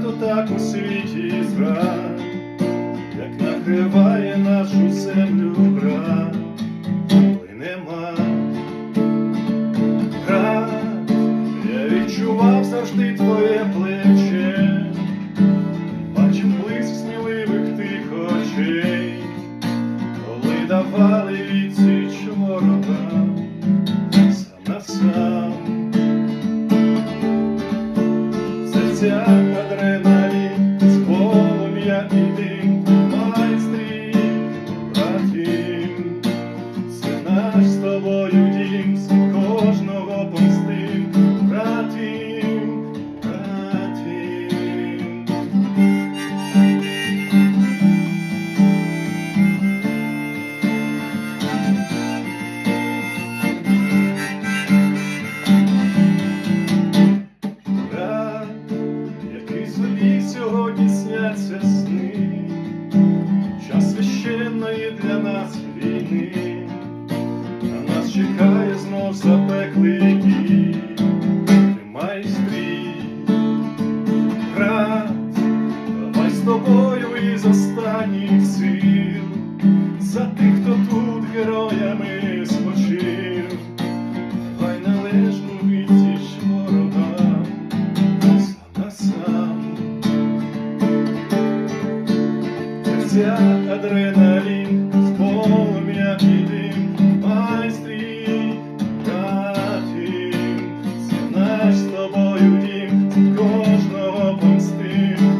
багато так у світі зрад, як накриває нашу землю град, коли нема град, я відчував завжди твоє плече, бачив блиск сміливих тих очей, коли давали відсіч ворогам сам на сам. Серця адреналін, з полум'я і дим, майстрів, братів, це наш з тобою дім, з кожного помстим, братів, братів. Собі сьогодні сняться сни, час священної для нас війни, на нас чекає знов запеклий бій. Тримай стрій, брат, давай з тобою із останніх сил, за тих, хто тут героями спочив, давай належну відсіч ворогам сам на сам. Адреналін, з полум'я і дим, майстрів, братів, це наш з тобою дім, кожного помстим.